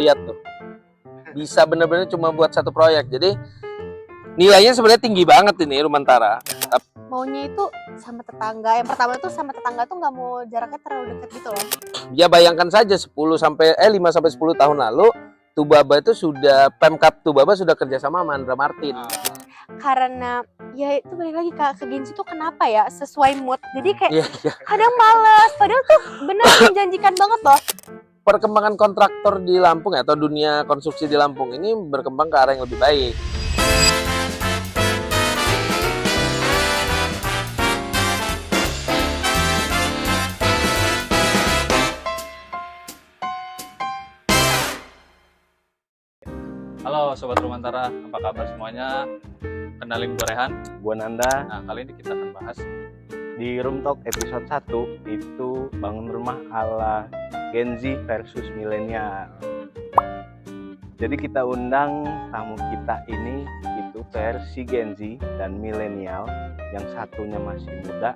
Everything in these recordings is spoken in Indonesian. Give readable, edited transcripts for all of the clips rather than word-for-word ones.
lihat tuh. Bisa bener-bener cuma buat satu proyek. Jadi nilainya sebenarnya tinggi banget ini Rumantara. Maunya itu sama tetangga. Yang pertama tuh sama tetangga tuh nggak mau jaraknya terlalu dekat gitu loh. Ya bayangkan saja 5 sampai 10 tahun lalu Tubaba itu sudah Pemkab Tubaba sudah kerjasama sama Andra Martin. Karena ya itu balik lagi ke Genji tuh kenapa ya sesuai mood. Jadi kayak Iya. kadang males. Padahal tuh bener menjanjikan banget loh. Perkembangan kontraktor di Lampung atau dunia konstruksi di Lampung ini berkembang ke arah yang lebih baik. Halo Sobat Rumantara, apa kabar semuanya? Kenalin gue Rehan. Gue Nanda. Nah, kali ini kita akan bahas Di Room Talk episode 1 itu bangun rumah ala Gen Z versus milenial. Jadi kita undang tamu kita ini itu versi Gen Z dan milenial. Yang satunya masih muda,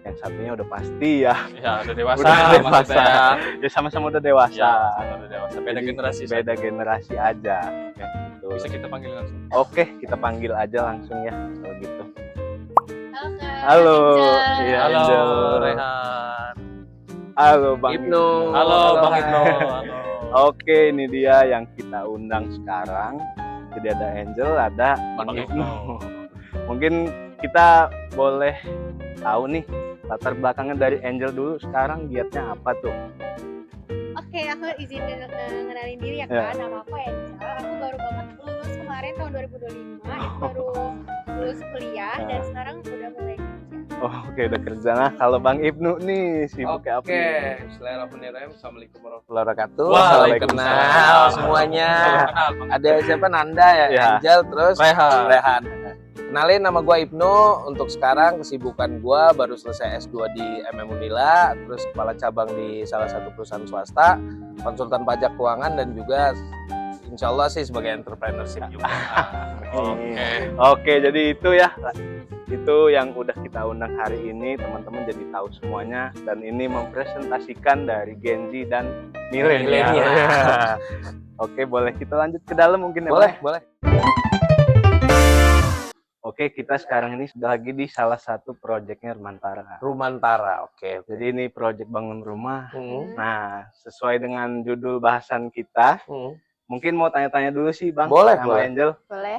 yang satunya udah pasti ya. ya udah dewasa, Udah dewasa. maksudnya. Ya sama-sama udah dewasa. Ya, sama udah dewasa. Beda Jadi, generasi. Beda generasi aja. Ya. Gitu. Bisa kita panggil langsung. Oke, kita panggil aja langsung ya kalau gitu. Halo, Halo. Angel. Iya, Halo Angel. Rehan. Halo Bang Ibnu. Halo Bang Ibnu. Halo. Oke, ini dia yang kita undang sekarang. Jadi ada Angel, ada Bang Ibnu. Mungkin kita boleh tahu nih latar belakangnya dari Angel dulu. Sekarang giatnya apa tuh? Oke, aku izin ngenalin diri ya Ya. kan. Nama aku Angel. Aku baru banget lulus kemarin tahun 2025. Itu baru lulus kuliah dan sekarang udah mulai kerja. Oh, oke, udah kerja. Nah, kalau Bang Ibnu nih sibuk kayak apa? Oke, Bismillahirrahmanirrahim. Assalamualaikum warahmatullahi wabarakatuh. Waalaikumsalam. Kenal semuanya. Kenal, Bang. Ada siapa? Nanda ya, Ya. Angel, terus Rehan. Rehan. Kenalin, nama gue Ibnu. Untuk sekarang kesibukan gue baru selesai S2 di MM Unila, terus kepala cabang di salah satu perusahaan swasta, konsultan pajak keuangan, dan juga insya Allah sih sebagai entrepreneurship juga. Oke. Oke, jadi itu ya. Itu yang udah kita undang hari ini, teman-teman jadi tahu semuanya, dan ini mempresentasikan dari Gen Z dan milenial. Milenial. Oke, boleh kita lanjut ke dalam mungkin ya? Boleh, Bang? boleh. Oke, kita sekarang ini sudah lagi di salah satu proyeknya Rumantara. Rumantara, oke. Jadi ini proyek bangun rumah. Hmm. Nah, sesuai dengan judul bahasan kita, Hmm. mungkin mau tanya-tanya dulu sih Bang, Boleh, sama boleh. Angel. Boleh?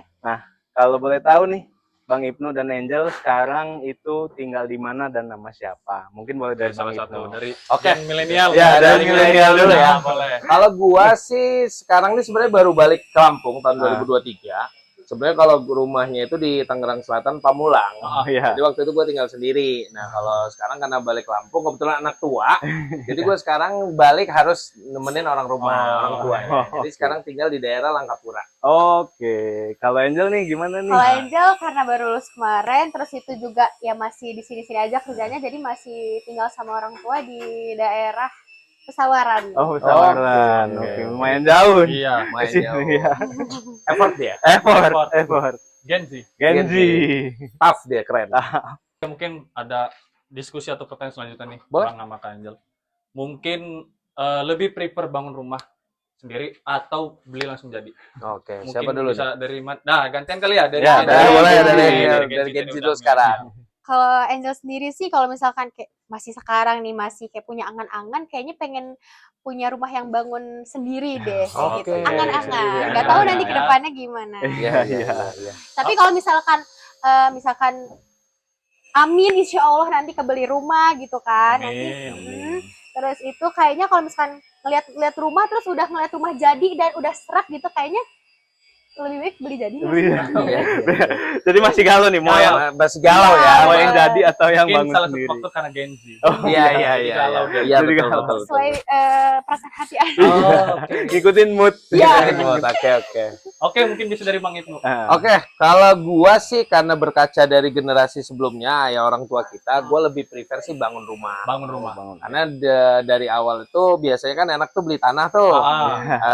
Kalau boleh tahu nih, Bang Ibnu dan Angel sekarang itu tinggal di mana dan nama siapa? Mungkin boleh dari Salah Bang satu Ibnu. dari Oke. Gen milenial. Ya, dari milenial dulu ya. Boleh. Kalau gua sih sekarang ini sebenarnya baru balik ke Lampung tahun Ah. 2023. Sebenarnya kalau rumahnya itu di Tangerang Selatan, Pamulang. Oh iya. Jadi waktu itu gue tinggal sendiri. Nah kalau sekarang karena balik Lampung, kebetulan anak tua. Jadi gue sekarang balik harus nemenin orang rumah, orang tua. Ya. Jadi sekarang tinggal di daerah Langkapura. Oke, kalau Angel nih gimana nih? Kalau Angel karena baru lulus kemarin, terus itu juga ya masih di sini-sini aja kerjanya, jadi masih tinggal sama orang tua di daerah Pesawaran. Oh, Pesawaran. Oke. Oke, lumayan jauh. Iya. Main Sini, jauh. ya. Effort dia, Effort. Gen Z. Gen Z. tough dia, keren. Mungkin ada diskusi atau pertanyaan selanjutnya nih. Boleh. Bang, nama Kak Angel. Mungkin lebih prefer bangun rumah sendiri atau beli langsung jadi? Oke, Mungkin siapa dulu bisa nih? dari mana? Nah, gantian kali ya dari Ya, Gen Z. boleh Gen Z. dari Gen Z ini dulu udah sekarang. Kalau Angel sendiri sih kalau misalkan kayak masih sekarang nih masih kayak punya angan-angan, kayaknya pengen punya rumah yang bangun sendiri deh Oke. gitu. Angan-angan. Sendiri, Nggak tahu angan-angan nanti ya. ke depannya gimana. Iya, iya, iya. Tapi kalau misalkan amin insya Allah nanti kebeli rumah gitu kan. Nanti Amin. terus itu kayaknya kalau misalkan ngeliat rumah terus udah ngeliat rumah jadi dan udah serak gitu kayaknya lebih baik beli jadi. Iya, iya. Jadi masih galau nih, mau yang Masih galau ya. mau yang jadi atau yang Mungkin bangun salah satu sendiri? faktor karena Gen Z. Oh, Iya, Jadi iya, iya. galau dia. Iya, Jadi betul, galau. betul. Sesuai perasaan hati aja. Oh, Ngikutin mood. Iya. Oke, oke. Oke, mungkin bisa dari Bang Ibnu. Ah. Oke, kalau gua sih karena berkaca dari generasi sebelumnya ya orang tua kita, gua lebih prefer sih bangun rumah. Bangun rumah. Karena dari awal itu biasanya kan enak tuh beli tanah tuh.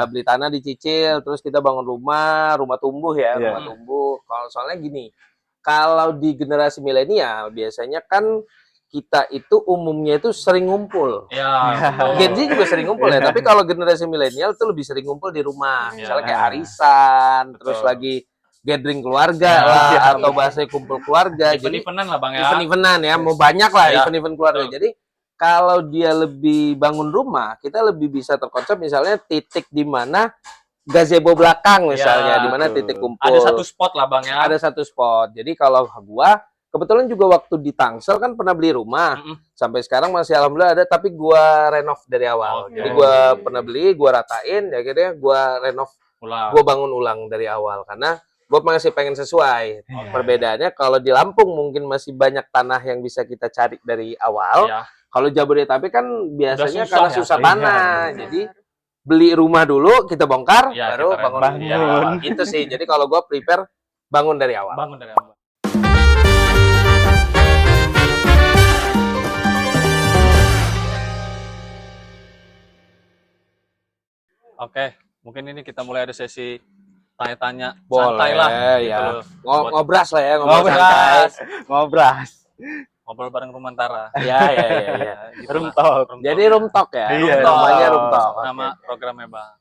Beli tanah dicicil, terus kita bangun rumah tumbuh ya, Iya. rumah tumbuh. Kalau soalnya gini, kalau di generasi milenial biasanya kan kita itu umumnya itu sering ngumpul. Ya, betul. Gen Z juga sering ngumpul ya, tapi kalau generasi milenial tuh lebih sering ngumpul di rumah. Iya. Misalnya kayak arisan, terus Betul. lagi gathering keluarga Ya, lah, iya. atau bahasa kumpul keluarga. Jadi Event-eventan lah Bang ya. event-eventan ya, mau banyak lah Ya. event-event keluarga. Betul. Jadi kalau dia lebih bangun rumah, kita lebih bisa terkonsep misalnya titik di mana gazebo belakang misalnya, Ya, di mana betul. titik kumpul. Ada satu spot lah Bang ya. Ada satu spot. Jadi kalau gua kebetulan juga waktu di Tangsel kan pernah beli rumah. Mm-mm. Sampai sekarang masih alhamdulillah ada, tapi gua renov dari awal. Oke. Jadi gua pernah beli, gua ratain, ya akhirnya gua renov, Ulang. gua bangun ulang dari awal karena gua masih pengen sesuai. Oke. Perbedaannya kalau di Lampung mungkin masih banyak tanah yang bisa kita cari dari awal. Ya. Kalau Jabodetabek kan biasanya susah karena ya. susah Iya, tanah. Benar. Jadi beli rumah dulu, kita bongkar, Ya, baru kita bangun. bangun. dari awal. Itu sih. Jadi kalau gua prepare bangun dari awal. Bangun dari awal. Oke, mungkin ini kita mulai ada sesi tanya-tanya santai lah. Boleh, gitu ya. loh. Buat Ngobras lah ya, ngobrol santai. Ngobras. Ngobras. ngobrol bareng Rumantara. Ya, ya, ya, ya. Gitu Room lah. talk. Jadi room talk ya. Iya, Namanya room room talk. talk. Nama programnya Bang.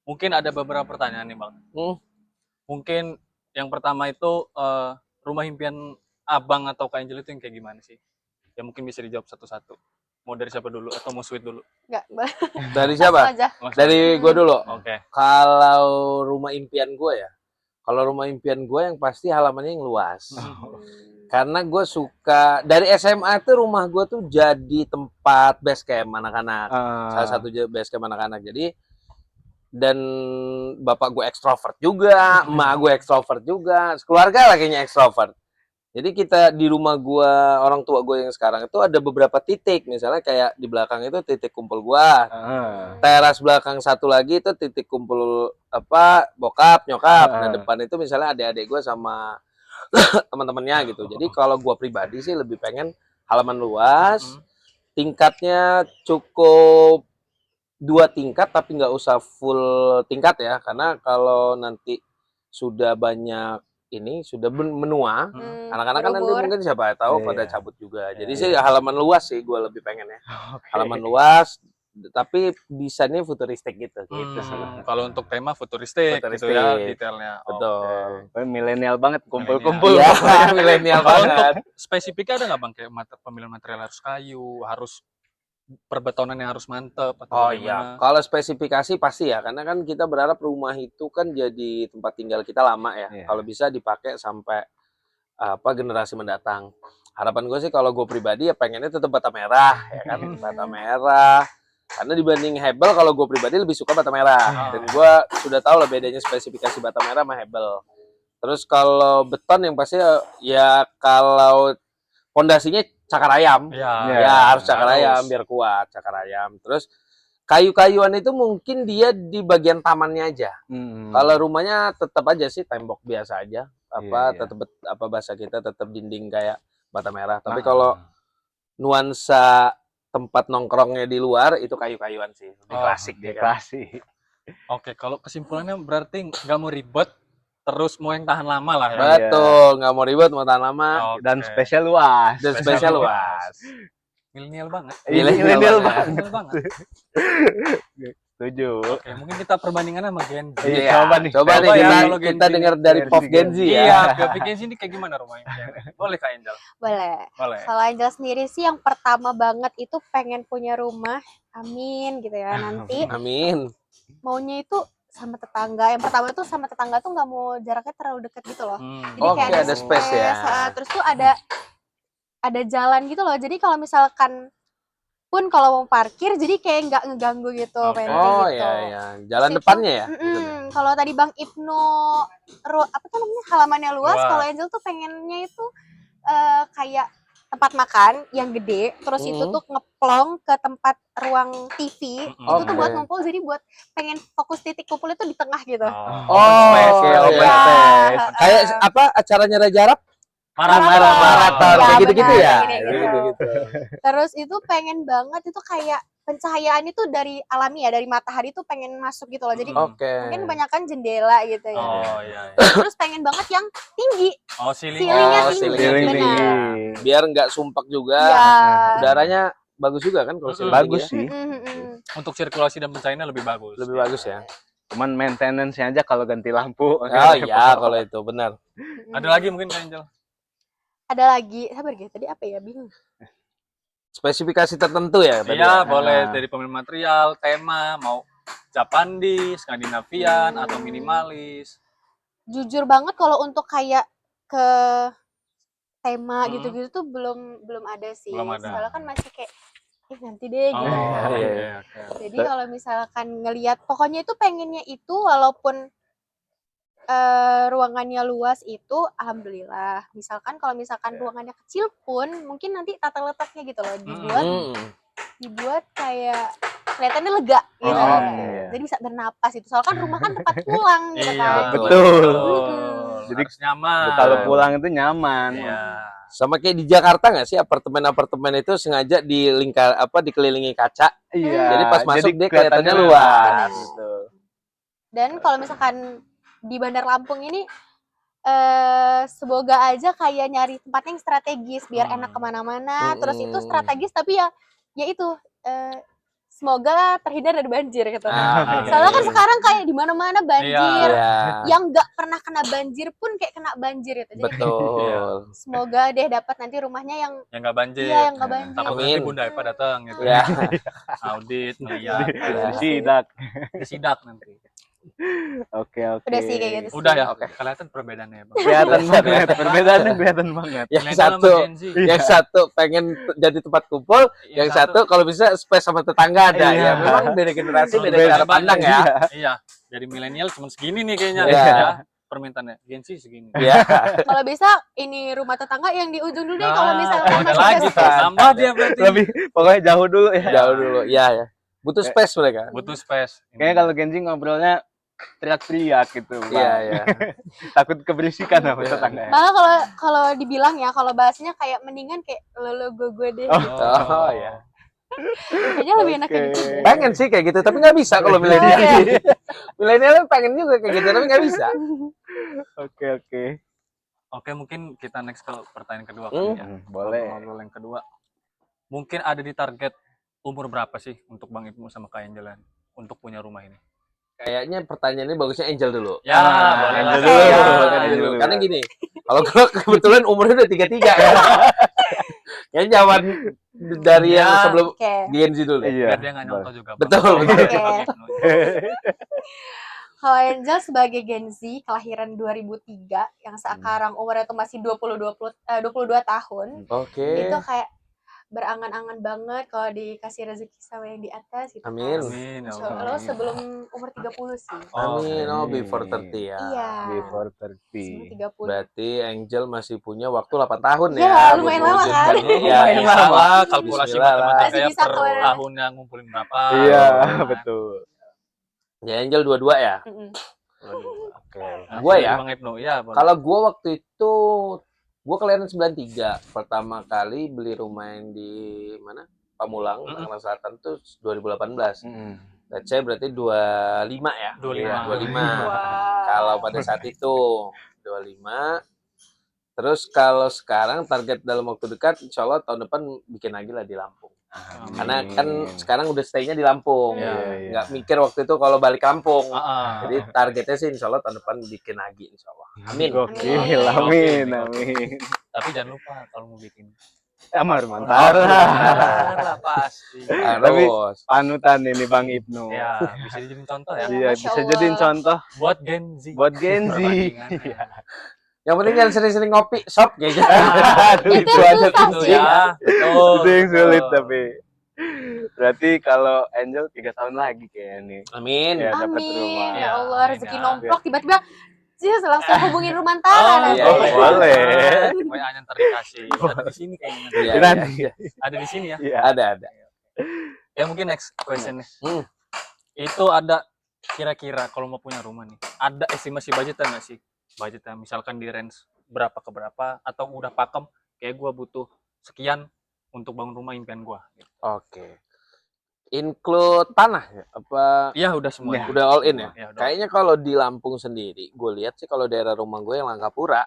Mungkin ada beberapa pertanyaan nih Bang. Hmm. Mungkin yang pertama itu rumah impian Abang atau Kak Angel itu yang kayak gimana sih? Ya mungkin bisa dijawab satu-satu. Mau dari siapa dulu atau mau Sweet dulu? Enggak, Dari langsung siapa? aja. Dari gua dulu. Oke. Kalau rumah impian gua ya. Kalau rumah impian gua yang pasti halamannya yang luas. Karena gue suka dari SMA tuh rumah gue tuh jadi tempat base camp anak-anak. Salah satu base camp anak-anak. Jadi dan bapak gue ekstrovert juga, emak gue ekstrovert juga, keluarga lah kayaknya ekstrovert. Jadi kita di rumah gue, orang tua gue yang sekarang itu ada beberapa titik, misalnya kayak di belakang itu titik kumpul gue, teras belakang satu lagi itu titik kumpul apa bokap nyokap. Nah depan itu misalnya adik-adik gue sama teman-temannya gitu. Jadi kalau gue pribadi sih lebih pengen halaman luas, tingkatnya cukup 2 tingkat tapi nggak usah full tingkat ya, karena kalau nanti sudah banyak ini sudah menua, anak-anak kan nanti berumur. mungkin siapa tahu Iya. pada cabut juga. Jadi Iya. sih halaman luas sih gue lebih pengen ya. Oke. Halaman luas tapi desainnya futuristik gitu sih. Kalau untuk tema futuristik, gitu Futuristik. ya detailnya. Betul. Oh, milenial banget, kumpul-kumpul. Iya, milenial Kalau banget. untuk spesifiknya ada nggak Bang kayak pemilihan material harus kayu, harus perbetonan yang harus mantep atau Oh bagaimana? iya, kalau spesifikasi pasti ya, karena kan kita berharap rumah itu kan jadi tempat tinggal kita lama ya. Iya. Kalau bisa dipakai sampai generasi mendatang. Harapan gue sih kalau gue pribadi ya pengennya tetap bata merah ya kan, bata merah. Karena dibanding Hebel, kalau gue pribadi lebih suka bata merah. Dan gue sudah tahu lah bedanya spesifikasi bata merah sama Hebel. Terus kalau beton yang pasti ya kalau pondasinya cakar ayam. Ya, Ya, harus cakar harus. ayam biar kuat, cakar ayam. Terus kayu-kayuan itu mungkin dia di bagian tamannya aja. Kalau rumahnya tetap aja sih tembok biasa aja. Iya. Tetap bahasa kita tetap dinding kayak bata merah. Tapi Ah. kalau nuansa tempat nongkrongnya di luar itu kayu-kayuan sih. Lebih Oh, klasik dia kan. klasik. Oke, kalau kesimpulannya berarti nggak mau ribet, terus mau yang tahan lama lah ya. Betul, nggak mau ribet, mau tahan lama Oke. Dan spesial luas. dan spesial luas. Milenial banget. Milenial banget. Milenial banget. Setuju. Oke, mungkin kita perbandingan sama Gen Z. Iya, coba nih. Coba nih Coba ya, kita, kalau Gen kita Z dengar dari versi Pop Gen Gen Z Z. ya. Iya, Gavi Gen Z ini kayak gimana rumahnya? Boleh Kak Angel? Boleh. Boleh. Kalau Angel sendiri sih yang pertama banget itu pengen punya rumah, amin gitu ya. Nanti Amin. maunya itu sama tetangga. Yang pertama tuh sama tetangga tuh nggak mau jaraknya terlalu dekat gitu loh. Jadi Oke, kayak ada space ya. Terus tuh ada jalan gitu loh. Jadi kalau misalkan pun kalau mau parkir jadi kayak nggak ngeganggu gitu, Oke. pengen kayak Oh gitu. iya iya, jalan Terus depannya ya. Kalau tadi Bang Ibnu apa tuh namanya halamannya luas, Luas. kalau Angel tuh pengennya itu kayak tempat makan yang gede, terus itu tuh ngeplong ke tempat ruang TV. Itu tuh Oke. buat ngumpul, jadi buat pengen fokus titik kumpul itu di tengah gitu. Oh, Oke, iya. open Ya, space. Kayak apa acaranya Raja Arab? Marathon. Marathon Ya, kayak gitu-gitu benar, ya. kayak gitu. Gitu-gitu. Terus itu pengen banget itu kayak pencahayaan itu dari alami ya, dari matahari tuh pengen masuk gitu loh. Jadi Oke. mungkin kebanyakan jendela gitu ya. Oh iya. Terus pengen banget yang tinggi, Oh ceiling. ceilingnya Oh, tinggi, ceilingnya Ceiling tinggi. benar. tinggi. Biar nggak sumpek juga. Iya. Udaranya bagus juga kan kalau ceiling Bagus tinggi ya? sih. Untuk sirkulasi dan pencahayaan lebih bagus. Lebih bagus ya. Cuman maintenance-nya aja kalau ganti lampu. Oh iya kalau itu benar. Ada lagi mungkin Kak Angel? Ada lagi, sabar ya, tadi apa ya, bingung. Spesifikasi tertentu ya tadi. Iya, ya? boleh Ah. dari pemilihan material, tema, mau Japandi, Skandinavian atau minimalis. Jujur banget kalau untuk kayak ke tema Hmm. gitu-gitu tuh belum ada sih. Belum ada. Soalnya kan masih kayak nanti deh Oh, gitu. iya. oke. Jadi kalau misalkan ngelihat pokoknya itu pengennya itu walaupun ruangannya luas itu alhamdulillah. Misalkan kalau misalkan ruangannya kecil pun mungkin nanti tata letaknya gitu loh dibuat kayak kelihatannya lega gitu. Oh, iya. Jadi bisa bernapas itu. Soalnya kan rumah kan tempat pulang gitu Iya, kan. betul. Jadi harus nyaman. Kalau pulang itu nyaman. Iya. Sama kayak di Jakarta nggak sih apartemen-apartemen itu sengaja dikelilingi kaca. Iya. Jadi pas masuk dia kelihatannya luas. luas. Gitu. Dan kalau misalkan di Bandar Lampung ini semoga aja kayak nyari tempatnya yang strategis biar enak kemana-mana. Terus itu strategis tapi ya itu semoga terhindar dari banjir gitu. Soalnya kan sekarang kayak di mana-mana banjir. Iya. Yang nggak pernah kena banjir pun kayak kena banjir itu. Jadi Betul. semoga deh dapat nanti rumahnya yang nggak banjir. Iya, yang nggak banjir. Takut nanti Bunda Eva datang gitu. Ya. Audit, ngeliat, Sidak. disidak nanti. Oke. Udah sih kayak gitu. Udah ya, Oke. kelihatan perbedaannya ya, Bang. Kelihatan banget. Perbedaannya kelihatan banget. Yang Milenial sama satu, Gen Z. yang satu pengen jadi tempat kumpul, yang satu kalau bisa space sama tetangga ada. Iya. Ya memang beda generasi, beda Beda cara pandang ya. Iya, dari milenial cuma segini nih kayaknya. Iya. Ya, permintaannya. Gen Z segini. Iya. Kalau bisa ini rumah tetangga yang di ujung dulu deh Nah, kalau misalnya ada masih lagi space. kan. Tambah dia berarti. Lebih pokoknya jauh dulu ya. Jauh dulu. Iya ya. Butuh space mereka. Butuh space. Kayaknya kalau Genji ngobrolnya teriak-teriak gitu. Bang. Iya, iya. Takut keberisikan sama Iya. tetangga. Malah kalau dibilang ya kalau bahasanya kayak mendingan kayak lo gue deh. Oh. Gitu. Oh ya. Kayaknya lebih enak kayak gitu. deh. Pengen sih kayak gitu, tapi nggak bisa kalau milenial. Iya. Milenial pengen juga kayak gitu, tapi nggak bisa. Oke. Oke, mungkin kita next ke pertanyaan kedua kali ya. Boleh. Ngobrol yang kedua. Mungkin ada di target umur berapa sih untuk Bang Ibnu sama Kak Angelan untuk punya rumah ini? Kayaknya pertanyaannya bagusnya Angel dulu. Ya, Ah, boleh lah. Angel Iya, dulu. Angel Angel dulu. dulu. Karena gini, kalau gue kebetulan umurnya udah 33 ya. Kayaknya jawaban dari yang Ya. sebelum Oke. Gen Z dulu deh. Iya. Biar dia nggak nyontoh juga. Bang. Betul, Oke. betul. Ibnu. Kalau Angel sebagai Gen Z kelahiran 2003 yang sekarang umurnya tuh masih 22 tahun. Oke. Itu kayak berangan-angan banget kalau dikasih rezeki sama yang di atas gitu. Amin. kan. Amin. ya Insya Allah. Allah sebelum umur 30 sih. Amin. Oh, Amin. before 30 ya. Iya. Before Sebelum 30. 30. Berarti Angel masih punya waktu 8 tahun Iya, ya. lumayan buat lama mewujudkan kan? ini. Ya, Lumayan insya lama Allah. kalkulasi Bismillah lah. matematika Masih bisa per keluar. tahunnya ngumpulin berapa. Iya, Nah, betul. Ya, Angel 22 ya. Mm-mm. Oke. nah, Gua dari ya. Bang Ibnu, ya. boleh. Kalau gue waktu itu, gue kelahiran 93. Pertama kali beli rumah yang di mana? Pamulang, Tangerang Selatan tuh 2018. Dan saya berarti 25 ya? 25. Iya, 25. Wow. Kalau pada saat itu 25. Terus kalau sekarang target dalam waktu dekat, insya Allah tahun depan bikin lagi lah di Lampung. Karena kan sekarang udah stay-nya di Lampung. Iya, Nggak mikir waktu itu kalau balik kampung. Ah, Jadi targetnya sih insya Allah tahun depan bikin lagi insya Allah. Amin. Gokil, Amin. amin. Tapi jangan lupa kalau mau bikin. Amar mantap. Lah pasti. Tapi Harus. panutan ini Bang Ibnu. Ya, bisa dijadiin contoh ya. Iya, Masya bisa Allah. jadiin contoh Buat Gen Z. buat Gen Z. Perbandingan. Yang penting jangan sering-sering ngopi, shop kayaknya. Aduh, Itu itu yang aja susah Itu sih. ya. Betul. Itu yang sulit betul. tapi. Berarti kalau Angel 3 tahun lagi kayaknya nih. Amin. Ya, dapat Amin. rumah. Ya Ya, Allah, amin rezeki ya. nomplok tiba-tiba sih langsung hubungin Rumantara Oh, nanti. iya, iya. Boleh. WA-nya ntar dikasih. Ada di sini kayaknya. Iya, Nanti. iya. Ada di sini ya. Iya. Ada. Ya mungkin next question nih. Hmm. Itu ada kira-kira kalau mau punya rumah nih, ada estimasi budgetnya nggak sih? Budgetnya misalkan di range berapa ke berapa atau udah pakem kayak gua butuh sekian untuk bangun rumah impian gua. Gitu. Oke. Include tanah ya? Apa Iya, udah semua. Ya. udah all in ya? Ya, udah. Kayaknya kalau di Lampung sendiri, gue lihat sih kalau daerah rumah gue yang Langkapura,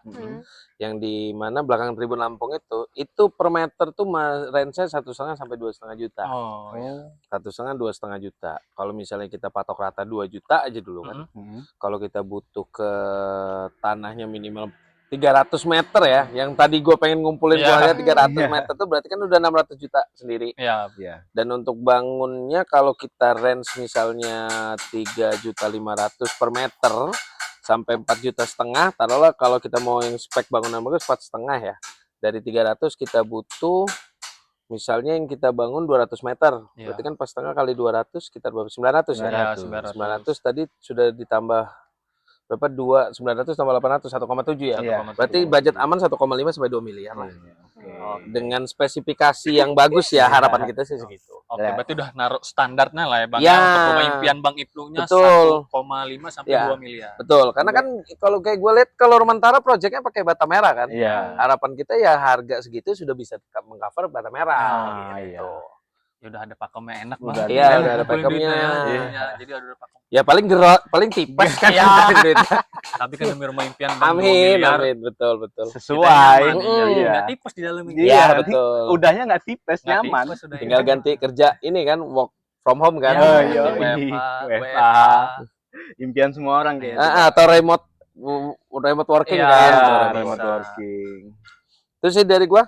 yang di mana belakang Tribun Lampung itu per meter tuh range-nya 1,5 sampai 2,5 juta. Oh, iya. 1,5 2,5 juta. Kalau misalnya kita patok rata 2 juta aja dulu kan. Kalau kita butuh ke tanahnya minimal 300 meter ya, yang tadi gue pengen ngumpulin Iya. soalnya 300 meter tuh berarti kan udah 600 juta sendiri. Iya. Dan untuk bangunnya kalau kita range misalnya 3.500.000 per meter sampai 4,5 juta, taruhlah kalau kita mau yang spek bangunan bagus 4,5 ya. Dari 300 kita butuh misalnya yang kita bangun 200 meter. Iya. Berarti kan 4,5 kali 200 sekitar berapa? 900 ya. Ya, 900 tadi sudah ditambah berapa? 900 tambah 800 1,7 ya. Iya. Berarti budget aman 1,5 sampai 2 miliar lah. Oke. Dengan spesifikasi yang bagus ya, harapan kita sih segitu. Oke, Ya. berarti udah naruh standarnya lah ya Bang. Ya. Untuk rumah impian Bang Ibnu-nya Betul. 1,5 sampai Ya. 2 miliar. Betul, karena kan kalau kayak gue lihat kalau Rumantara proyeknya pakai bata merah kan. Iya. Harapan kita ya harga segitu sudah bisa mengcover bata merah. Ah, gitu. iya. Ya udah ada pakemnya enak Udah Bang. ada. Iya, udah ada Ngumpulin pakemnya. duitnya ya. Iya. Jadi ada pakem. Ya paling gerot, paling tipes kan. Iya. duitnya. Tapi kan demi rumah impian Bang 2 Amin, miliar. amin, betul, betul. Sesuai. Iya. Iya. Nggak tipes di dalam ini. Iya, Iya, betul. Udahnya nggak tipes, Nggak nyaman. tipes udah Tinggal ini. ganti kerja ini kan work from home kan. Ya, iya. WFH, WFH. Impian semua orang kayaknya. Atau remote working Iya, kan. Iya, bisa. remote working. Terus sih dari gua,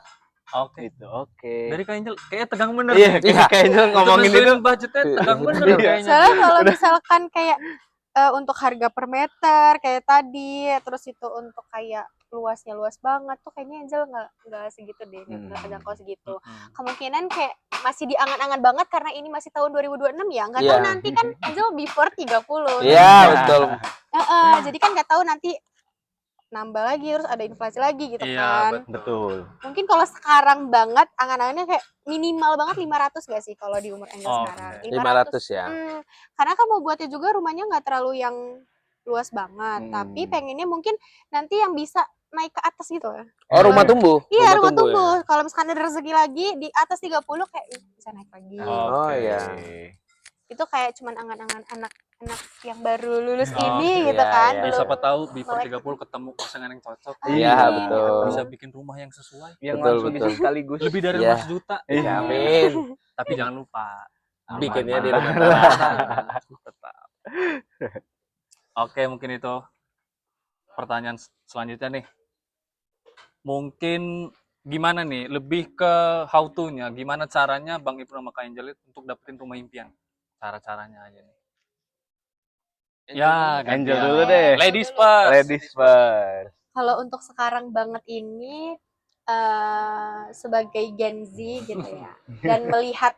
Oke. Itu oke. Dari Kak Angel kayaknya tegang bener. Iya, nih. kayaknya ngomongin Untuk itu. nentuin budgetnya tegang bener Iya. kayaknya. Soalnya kalau misalkan kayak untuk harga per meter kayak tadi, terus itu untuk kayak luasnya luas banget tuh kayaknya Angel nggak segitu deh, nggak terjangkau segitu. Kemungkinan kayak masih diangan-angan banget karena ini masih tahun 2026 ya, nggak tahu Iya. nanti kan Angel before 30. iya betul. Jadi kan nggak tahu nanti nambah lagi terus ada inflasi lagi gitu Iya, kan. Betul. Mungkin kalau sekarang banget angan-angannya kayak minimal banget 500 gak sih kalau di umur Angel Oke. sekarang? 500 ya. Karena kan mau buatnya juga rumahnya nggak terlalu yang luas banget, tapi pengennya mungkin nanti yang bisa naik ke atas gitu ya. Oh, rumah tumbuh. Iya, rumah ya? tumbuh. Kalau misalkan ada rezeki lagi di atas 30 kayak bisa naik lagi. Oh, iya. Itu kayak cuman angan-angan anak-anak yang baru lulus Oh, ini gitu iya, kan. iya. belum- Siapa tahu before melek. 30 ketemu pasangan yang cocok. Iya, Amin. betul. Bisa bikin rumah yang sesuai. Yang Betul, langsung betul. isi sekaligus. Lebih dari Iya. 5 juta. Iya. Amin. Tapi jangan lupa Bikinnya di aman. Rumantara. Tetap. Oke, mungkin itu pertanyaan selanjutnya nih. Mungkin gimana nih? Lebih ke how to-nya. Gimana caranya Bang Ibnu sama Kak Angel untuk dapetin rumah impian? Cara-caranya aja nih. Ya, Angel gantian. dulu deh. Ladies first. Ladies first. Kalau untuk sekarang banget ini sebagai Gen Z gitu ya, dan melihat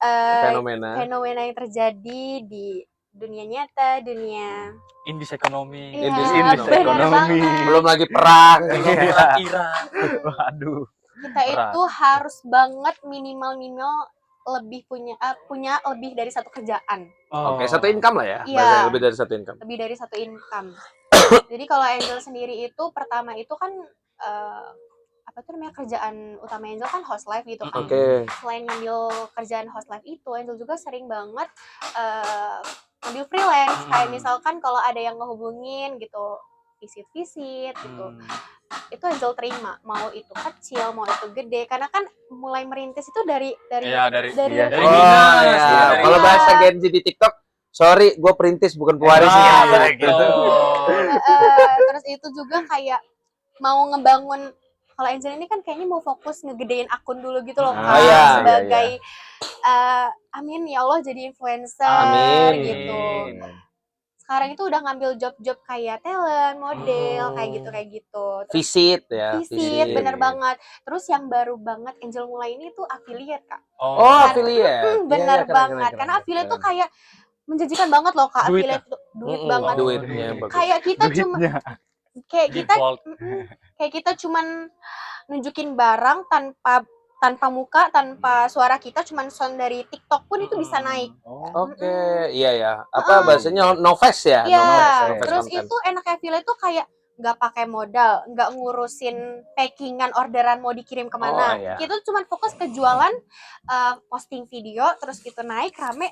Fenomena. fenomena yang terjadi di dunia nyata, dunia Indis ekonomi. iya, Indis benar ekonomi. banget. Belum lagi perang. Iya. Iran. Waduh. Kita Berat. itu harus banget minimal lebih punya lebih dari satu kerjaan, Oh. Oke, satu income lah ya. Iya. Bahasanya lebih dari satu income. lebih dari satu income. Jadi kalau Angel sendiri itu pertama itu kan apa tuh namanya, kerjaan utama Angel kan host live gitu kan. Oke. Selain ngambil kerjaan host live itu, Angel juga sering banget ngambil freelance. Kayak misalkan kalau ada yang ngehubungin gitu, visit-visit gitu, itu Angel terima. Mau itu kecil, mau itu gede. Karena kan mulai merintis itu dari Iya, dari Iya. dari Oh dinas, ya, dari- kalau bahasa Gen Z di TikTok, sorry, gue perintis bukan pewaris Ah, ya. betul. terus itu juga kayak mau ngebangun, kalau Angel ini kan kayaknya mau fokus ngegedein akun dulu gitu loh Kak, Oh, iya, sebagai amin ya Allah jadi influencer Amin. gitu. Sekarang itu udah ngambil job-job kayak talent, model, kayak gitu. Terus Visit ya. visit, bener banget. Terus yang baru banget Angel mulai ini tuh affiliate Kak. Oh, Kan- affiliate. Bener Iya, iya, keren, banget. keren, Karena keren, affiliate tuh keren. kayak menjanjikan banget loh Kak. Duit Affiliate tuh duit Mm-mm, banget. Duitnya bagus. Kayak kita cuma Duitnya. kayak kita Default. kayak kita cuman nunjukin barang tanpa muka, tanpa suara, kita cuman sound dari TikTok pun itu bisa naik. Oke, iya ya. Apa bahasanya no face ya? Iya, No face terus content. itu enaknya affiliate tuh kayak nggak pakai modal, nggak ngurusin packingan orderan mau dikirim kemana. Oh, iya. Kita tuh cuma fokus ke jualan, posting video, terus gitu naik rame.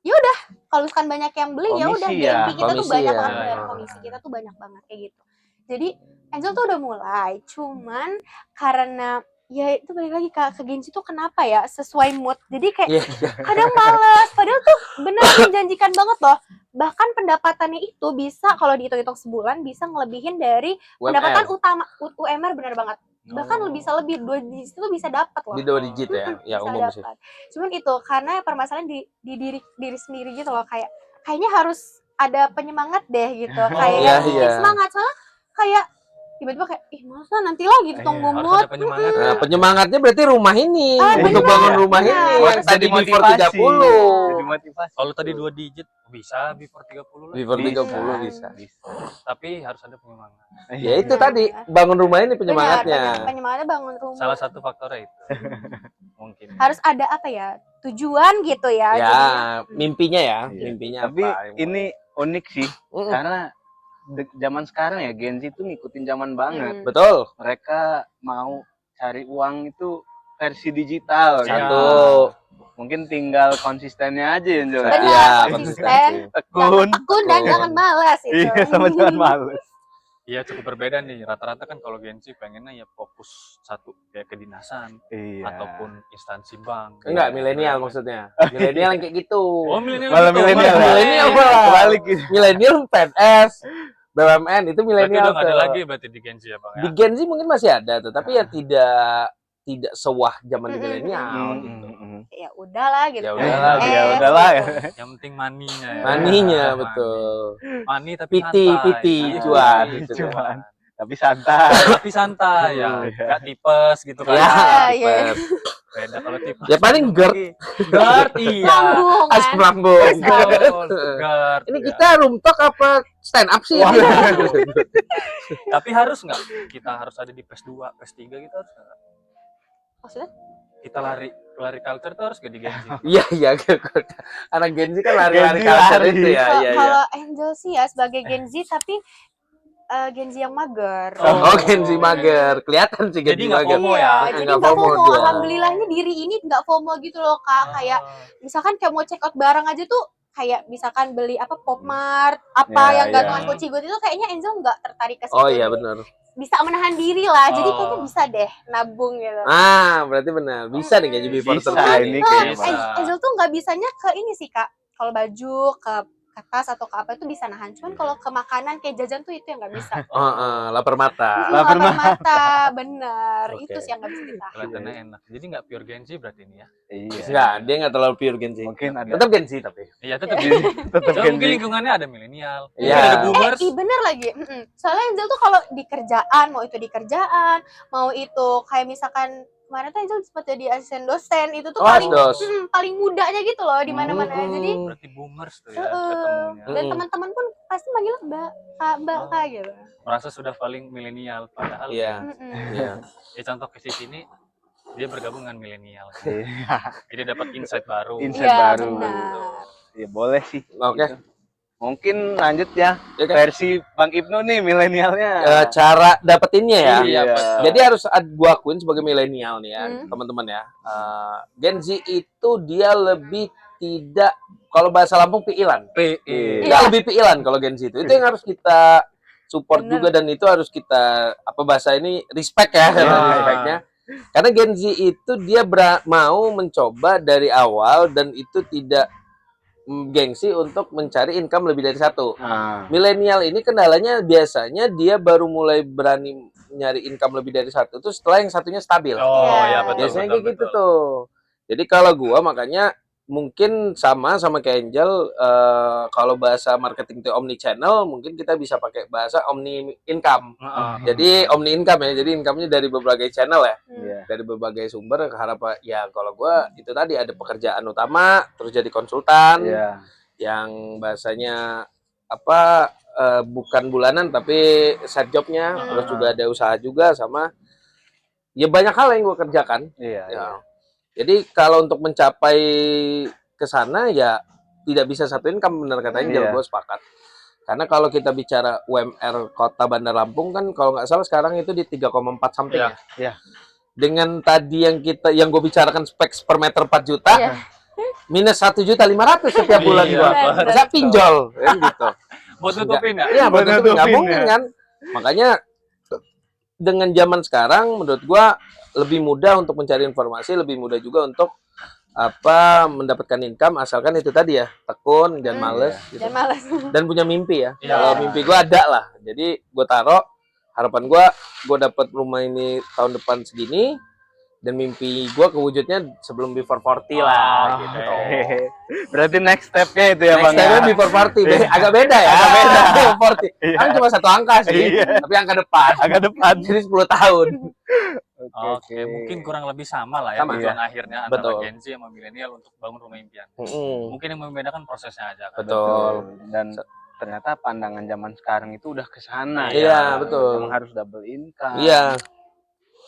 Ya udah, kalau misalkan banyak yang beli ya udah, Komisi ya, GMV kita tuh komisi banyak ya. banget dari komisi kita tuh banyak banget kayak gitu. Jadi Angel tuh udah mulai, cuman karena ya itu balik lagi ke Genji tuh kenapa ya sesuai mood. Jadi kayak Iya. kadang males, padahal tuh bener menjanjikan banget loh. Bahkan pendapatannya itu bisa kalau dihitung-hitung sebulan bisa ngelebihin dari pendapatan utama UMR, bener banget. Bahkan bisa lebih 2 digit itu bisa dapat loh. Di 2 digit ya, ya Bisa umum sih. dapat. Cuman itu karena permasalahan di diri sendiri gitu loh, kayaknya harus ada penyemangat deh gitu. Kayak iya, yang bikin iya. semangat, soalnya kayak tiba-tiba kayak masa nanti lagi tunggu Harus mood. ada penyemangat. Nah, penyemangatnya berarti rumah ini, untuk benar, bangun rumah benar. ini Buat yang tadi jadi before motivasi. 30. Jadi motivasi. Kalau tadi 2 digit bisa before 30 lah. Before 30 Bisa. bisa. Tapi harus ada penyemangat. Ya itu Benar. tadi bangun rumah ini penyemangatnya. Benar, penyemangatnya bangun rumah. Salah satu faktornya itu. Mungkin. Harus ada apa ya? Tujuan gitu ya. Ya, jadinya. mimpinya ya, Iya. mimpinya Tapi apa. ini unik sih, Mm-mm. karena zaman sekarang ya Gen Z itu ngikutin zaman banget. Betul. Mereka mau cari uang itu versi digital. Iya. Satu. Mungkin tinggal konsistennya aja ya, Jol. Benar, Iya, konsisten. konsistensi. Tekun. Tekun dan jangan malas itu. Iya, sama jangan males. Iya cukup berbeda nih. Rata-rata kan kalau Gen Z pengennya ya fokus satu kayak kedinasan Iya. ataupun instansi bank. Enggak, milenial maksudnya. Milenial yang kayak gitu. Oh, milenial. Malah gitu. milenial. Malah Milenial milenial. malah. Kebalik gitu. Milenial PNS, BUMN itu Berarti milenial udah nggak ada tuh. lagi berarti di Gen Z ya Bang ya? Di Gen Z mungkin masih ada, tetapi ya tidak sewah zaman di milenial Hmm, gitu. Ya udahlah gitu. Ya udahlah, ya udahlah ya. Yang penting maninya ya. Maninya Money. betul. Money tapi Piti, santai. piti, Iya, cuan. Cuan. Tapi santai. Tapi santai ya. Iya. Gak tipes gitu kan. Ya, iya. tipes. Beda kalau tipes. Ya paling GERD. GERD iya. Lambung kan. Asam lambung. Betul, GERD. Ini ya. kita room talk apa stand up sih? Tapi harus nggak? Kita harus ada di PES 2, PES 3 gitu harus nggak? Maksudnya? Kita lari culture tuh harus gak di Gen Z. Iya, iya. Anak Gen Z kan lari-lari Gen Z culture lari. itu ya. Iya, iya. Kalau Angel sih ya sebagai Gen Z tapi Gen Z yang mager. Oh, Gen Z mager. Kelihatan sih Gen Jadi Z nggak mager. FOMO Iya, ya? jadi Nggak nggak FOMO FOMO. dia. Alhamdulillahnya diri ini nggak FOMO gitu loh kak. Kayak misalkan kayak mau check out barang aja tuh kayak misalkan beli apa Popmart apa Ya, yang ya. gantungan kunci gue itu kayaknya Angel nggak tertarik ke situ. Oh iya Jadi benar. bisa menahan diri lah. Jadi Oh. kayaknya bisa deh nabung gitu. Ah, berarti benar. Bisa nih kayak jadi before Bisa 30. ini Nah, kayaknya. bisa. Angel tuh nggak bisanya ke ini sih kak. Kalau baju ke tas atau ke apa itu bisa nahan. Cuman kalau ke makanan kayak jajan tuh itu yang nggak bisa. Lapar mata. Lapar Lapar mata, bener. Oke. Itu sih yang nggak bisa ditahan. Kelihatannya enak. Jadi nggak pure Gen Z berarti ini ya? Iya. Enggak, dia enggak terlalu pure Gen Z. Mungkin ada. Tetap Gen Z tapi. Iya tetap. Tetap Soalnya Gen Z. mungkin lingkungannya ada milenial, Iya. mungkin ada boomers. Iya bener lagi. Soalnya Angel tuh kalau di kerjaan, mau itu di kerjaan, mau itu kayak misalkan kemarin tuh Angel sempat jadi asisten dosen, itu tuh Oh, paling asdos. paling mudanya gitu loh di mana-mana. Jadi Berarti boomers tuh ya Heeh. ketemunya. dan teman-teman pun pasti manggil mbak kak gitu. Merasa sudah paling milenial padahal Iya. Iya. ya contoh ke sini dia bergabung dengan milenial. Iya. Jadi dapat insight baru. Insight Iya baru. benar. Ya boleh sih. Oke. Gitu. Mungkin lanjut ya Ya kan? versi Bang Ibnu nih milenialnya. Cara dapetinnya ya. Iya, betul. Jadi harus gua akuin sebagai milenial nih ya, Hmm. teman-teman ya. Gen Z itu dia lebih tidak, kalau bahasa Lampung piilan. PE. Dia lebih piilan kalau Gen Z itu. Itu yang harus kita support Bener. juga dan itu harus kita apa bahasa ini respect ya, Iya. respectnya. Karena Gen Z itu dia mau mencoba dari awal dan itu tidak gengsi untuk mencari income lebih dari satu. Nah, Milenial ini kendalanya biasanya dia baru mulai berani nyari income lebih dari satu itu setelah yang satunya stabil. Oh Iya. ya betul. Biasanya betul, kayak gitu betul. tuh. Jadi kalau gua makanya mungkin sama kayak Angel, kalau bahasa marketing itu omni channel, mungkin kita bisa pakai bahasa omni income. Heeh. Jadi omni income ya. Jadi income-nya dari berbagai channel ya, iya. dari berbagai sumber. Harapan ya kalau gua itu tadi ada pekerjaan utama, terus jadi konsultan Iya. yang bahasanya apa bukan bulanan tapi side jobnya, terus juga ada usaha juga sama ya banyak hal yang gue kerjakan. Iya. Ya. Jadi kalau untuk mencapai ke sana ya tidak bisa satu income, benar kata Angel, Iya. gue sepakat. Karena kalau kita bicara UMR Kota Bandar Lampung kan kalau nggak salah sekarang itu di 3,4 something Iya. ya. Dengan tadi yang gue bicarakan spek per meter 4 juta, Iya. minus 1.500.000 setiap bulan Iya, gua. betul. Saya pinjol kan gitu. Buat nutupin ya? Iya, Buat betul nggak nutupin, mungkin ya. kan. Makanya dengan zaman sekarang menurut gua lebih mudah untuk mencari informasi, lebih mudah juga untuk mendapatkan income asalkan itu tadi ya, tekun dan males gitu. Dan malas. Dan punya mimpi ya. Iya. Kalau mimpi gua ada lah. Jadi gua taruh harapan gua dapat rumah ini tahun depan segini dan mimpi gua kewujudnya sebelum before 40 lah gitu. Oke. Berarti next step-nya itu ya, Next Bang. time ya? before 40 agak beda ya. Agak beda. Before 40. Iya. Kan cuma satu angka sih, Iya. tapi angka depan. Agak depan. Jadi 10 tahun. Oke, mungkin kurang lebih sama lah ya Sama. tujuan akhirnya antara Betul. Gen Z sama milenial untuk bangun rumah impian. Mm-mm. Mungkin yang membedakan prosesnya aja kan. Betul. Dan ternyata pandangan zaman sekarang itu udah ke sana. Iya, ya. betul. Emang harus double income. Iya,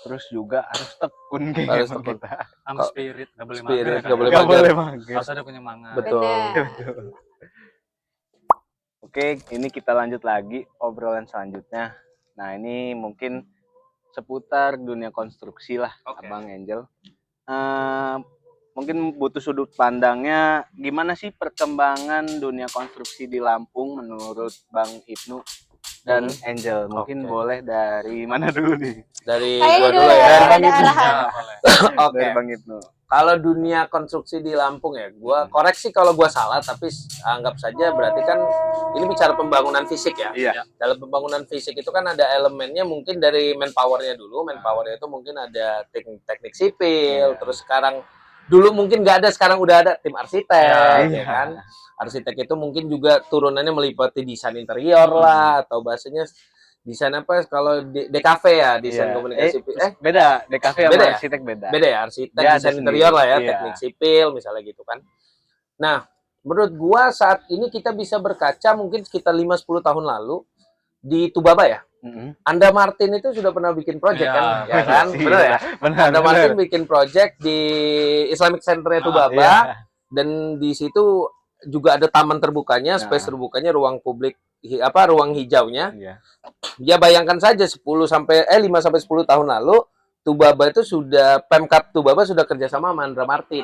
Terus juga harus tekun kayak Harus emang tekun. kita. Sama spirit, nggak boleh Spirit, mager kan. nggak boleh Nggak mager. boleh mager. Harus ada penyemangat. Betul. Benar. Oke, ini kita lanjut lagi obrolan selanjutnya. Nah, ini mungkin seputar dunia konstruksi lah, Oke. Abang Angel. Mungkin butuh sudut pandangnya gimana sih perkembangan dunia konstruksi di Lampung menurut Bang Ibnu dan Angel. Mungkin Oke. boleh dari mana dulu nih? Dari Kayaknya gua dulu dulu ya, ya. ada Bang Ibnu. arahan. Ya, boleh. Oke. Dari Bang Ibnu. Kalau dunia konstruksi di Lampung ya, gua koreksi kalau gua salah, tapi anggap saja berarti kan ini bicara pembangunan fisik ya. Iya. Dalam pembangunan fisik itu kan ada elemennya mungkin dari manpowernya dulu. Manpowernya itu mungkin ada teknik sipil, Iya. terus sekarang dulu mungkin nggak ada, sekarang udah ada tim arsitek, Iya. ya kan. Arsitek itu mungkin juga turunannya meliputi desain interior lah, atau bahasanya desain apa kalau DKV ya, desain Iya. komunikasi. Beda, DKV sama Beda ya? arsitek beda. Beda ya, arsitek, Dia ada desain sendiri. interior lah ya, Iya. teknik sipil misalnya gitu kan. Nah, menurut gua saat ini kita bisa berkaca mungkin sekitar 5-10 tahun lalu di Tubaba ya. Mm-mm. Anda Martin itu sudah pernah bikin project Iya, kan? Ya kan? Iya. Benar ya? Benar. Anda Martin bikin project di Islamic Center-nya Tubaba Iya. dan di situ juga ada taman terbukanya, Nah. space terbukanya, ruang publik ruang hijaunya. Iya. Ya bayangkan saja 5 sampai 10 tahun lalu Tubaba itu sudah Pemkab Tubaba sudah kerjasama sama Andra Martin.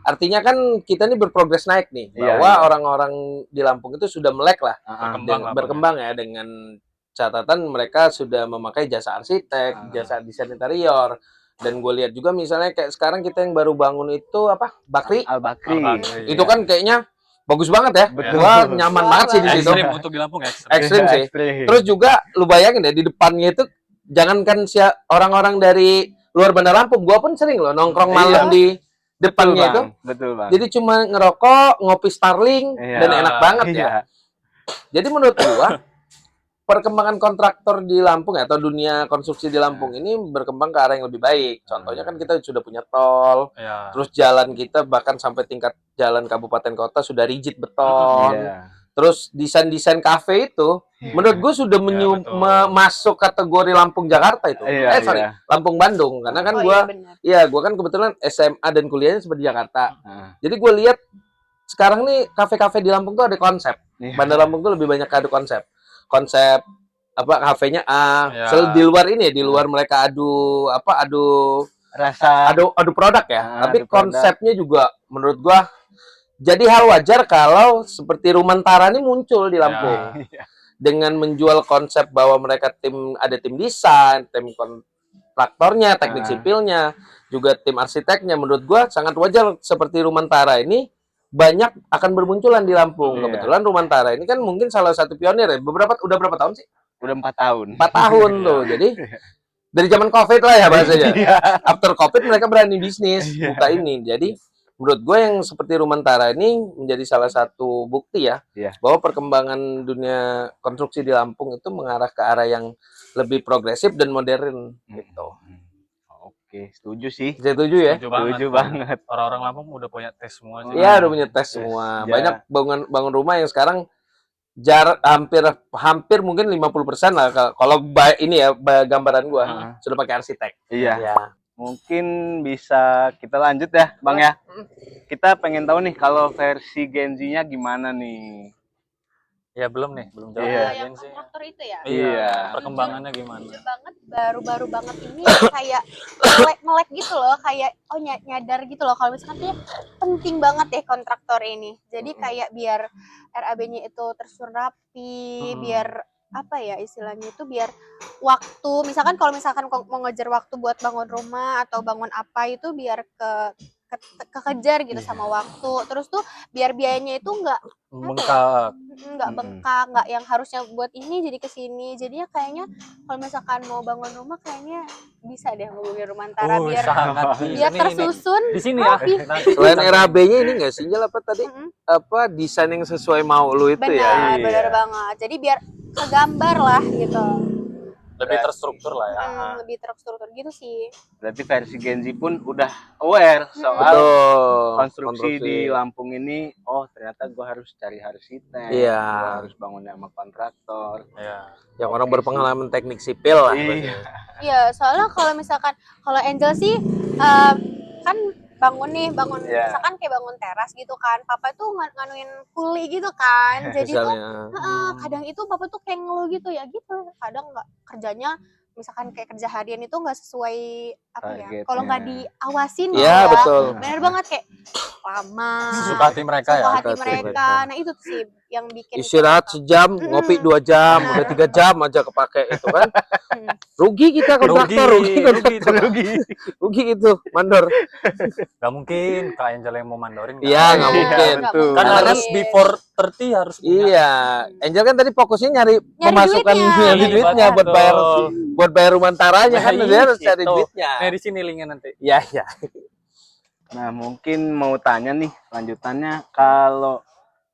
Artinya kan kita ini berprogres naik nih, Iya, bahwa iya. orang-orang di Lampung itu sudah melek lah, Berkembang lah, berkembang ya dengan catatan mereka sudah memakai jasa arsitek, jasa desain interior. Dan gue lihat juga misalnya kayak sekarang kita yang baru bangun itu Bakri, Al-Bakri. itu kan kayaknya bagus banget ya. Betul. Gua nyaman banget sih di situ. Ekstrim untuk di Lampung ekstrim. Ekstrim sih. Ekstrim. Terus juga lu bayangin ya di depannya itu jangankan orang-orang dari luar Bandar Lampung, gua pun sering loh nongkrong malam Iya. di depannya itu. Betul, Bang. Jadi cuma ngerokok, ngopi Starling Iya. dan enak banget ya. Iya. Jadi menurut gua perkembangan kontraktor di Lampung ya, atau dunia konstruksi di Lampung ini berkembang ke arah yang lebih baik. Contohnya kan kita sudah punya tol, Ya. terus jalan kita bahkan sampai tingkat jalan kabupaten kota sudah rigid beton. Iya. Terus desain-desain kafe itu menurut gue sudah betul. masuk kategori Lampung Jakarta itu. Iya, Sorry, iya. Lampung Bandung. Karena kan Oh gue, iya benar. ya gue kan kebetulan SMA dan kuliahnya seperti Jakarta. Nah, Jadi gue lihat sekarang nih kafe-kafe di Lampung tuh ada konsep. iya. Bandar Lampung tuh lebih banyak ada konsep. Konsep kafenya Ya. di luar ini ya, di luar mereka adu Rasa produk ya. Tapi adu produk. konsepnya juga menurut gua jadi hal wajar kalau seperti Rumantara ini muncul di Lampung Ya. dengan menjual konsep bahwa mereka ada tim desain, tim kontraktornya, teknik sipilnya, juga tim arsiteknya. Menurut gua sangat wajar seperti Rumantara ini banyak akan bermunculan di Lampung. Iya. Kebetulan Rumantara ini kan mungkin salah satu pionir ya. Udah berapa tahun sih? udah 4 tahun. 4 tahun tuh. Jadi dari zaman Covid lah ya bahasanya. Iya. After Covid mereka berani bisnis Iya. buka ini. Jadi menurut gue yang seperti Rumantara ini menjadi salah satu bukti ya, Iya. bahwa perkembangan dunia konstruksi di Lampung itu mengarah ke arah yang lebih progresif dan modern gitu. Oke, setuju sih. Setuju ya? Setuju banget. Orang-orang Lampung udah punya tes semua sih. Iya, udah punya tes semua. Ya. Banyak bangun rumah yang sekarang hampir mungkin 50% lah kalau ini ya gambaran gua sudah pakai arsitek. Iya. Ya. Mungkin bisa kita lanjut ya, Bang ya. Kita pengen tahu nih kalau versi Gen Z-nya gimana nih? Ya belum nih, belum jawab. Iya. Yang sih. kontraktor itu ya. Iya. Iya. Perkembangannya gimana? Jujur banget, baru-baru banget ini kayak melek gitu loh, kayak nyadar gitu loh kalau misalkan tuh penting banget deh kontraktor ini. Jadi kayak biar RAB-nya itu tersusun rapi, biar apa ya istilahnya itu, biar waktu misalkan kalau misalkan mau ngejar waktu buat bangun rumah atau bangun apa itu biar kekejar gitu sama waktu. Terus tuh biar biayanya itu Membengkak. nggak bengkak, nggak yang harusnya buat ini jadi kesini. Jadinya kayaknya kalau misalkan mau bangun rumah kayaknya bisa deh hubungi Rumantara biar Sangat biar ini. tersusun Di sini ya. rapi. Nanti Selain RAB-nya ini nggak sih, Jel, apa tadi? Apa desain yang sesuai mau lu itu ya? Benar banget. Jadi biar kegambar lah gitu. lebih terstruktur lah ya. Lebih terstruktur gitu sih. Berarti versi Genzi pun udah aware soal konstruksi di Lampung ini. Oh, ternyata gue harus cari arsitek, Iya. gue harus bangun sama kontraktor. Iya. Yang orang berpengalaman teknik sipil lah. Iya, soalnya kalau misalkan kalau Angel sih kan bangun misalkan kayak bangun teras gitu kan, papa tuh nganuin kuli gitu kan, jadi tuh kadang itu papa tuh kayak ngeluh gitu ya gitu, kadang nggak kerjanya misalkan kayak kerja harian itu nggak sesuai apa ya, kalau nggak diawasin gitu ya, betul. bener banget kayak lama, Suka hati mereka ya. hati mereka. Nah itu sih yang bikin istirahat sejam, ngopi 2 jam, udah 3 jam aja kepake itu kan. Rugi kita kontraktor, rugi itu, mandor. Gak mungkin Kak Angel yang mau mandorin. Iya, nggak mungkin. Kan harus before 30 harus punya. Iya, Angel kan tadi fokusnya nyari pemasukan duitnya buat bayar Rumantaranya kan, dia harus cari duitnya. Nah, di sini linknya nanti. Iya. Nah, mungkin mau tanya nih lanjutannya, kalau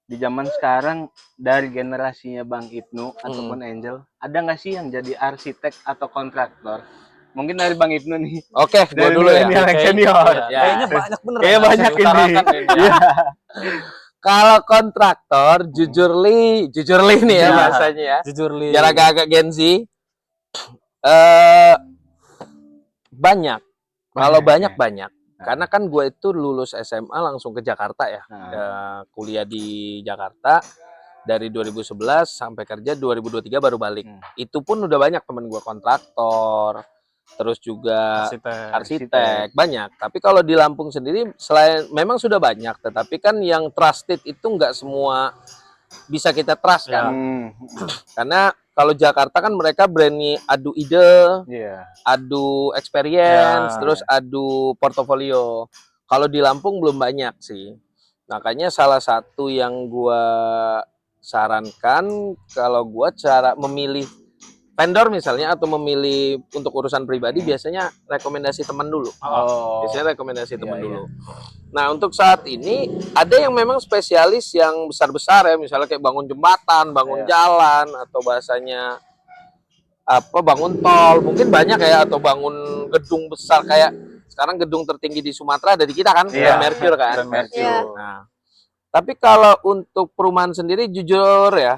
di zaman sekarang dari generasinya Bang Ibnu ataupun Angel, ada nggak sih yang jadi arsitek atau kontraktor? Mungkin dari Bang Ibnu nih. Oke, gua dulu ya. Yang senior. Ya. Kayaknya banyak bener. Kayaknya banyak ini. Kalau kontraktor, jujur li nih ya bahasanya ya. Jujur li. Biar agak-agak Gen Z. Banyak. Kalau banyak. Karena kan gue itu lulus SMA langsung ke Jakarta ya. Kuliah di Jakarta dari 2011 sampai kerja 2023 baru balik. Itu pun udah banyak temen gue kontraktor, terus juga arsitek banyak. Tapi kalau di Lampung sendiri selain memang sudah banyak, tetapi kan yang trusted itu nggak semua bisa kita trust kan. Karena kalau Jakarta kan mereka berani adu ide, adu experience, terus adu portofolio. Kalau di Lampung belum banyak sih. Makanya salah satu yang gua sarankan, kalau gua cara memilih vendor misalnya atau memilih untuk urusan pribadi, biasanya rekomendasi teman dulu. Biasanya rekomendasi teman dulu. Nah, untuk saat ini ada yang memang spesialis yang besar-besar ya, misalnya kayak bangun jembatan, bangun jalan, atau bahasanya apa, bangun tol, mungkin banyak ya, atau bangun gedung besar kayak sekarang gedung tertinggi di Sumatera ada di kita kan, Grand Mercure kan. Nah, tapi kalau untuk perumahan sendiri jujur ya,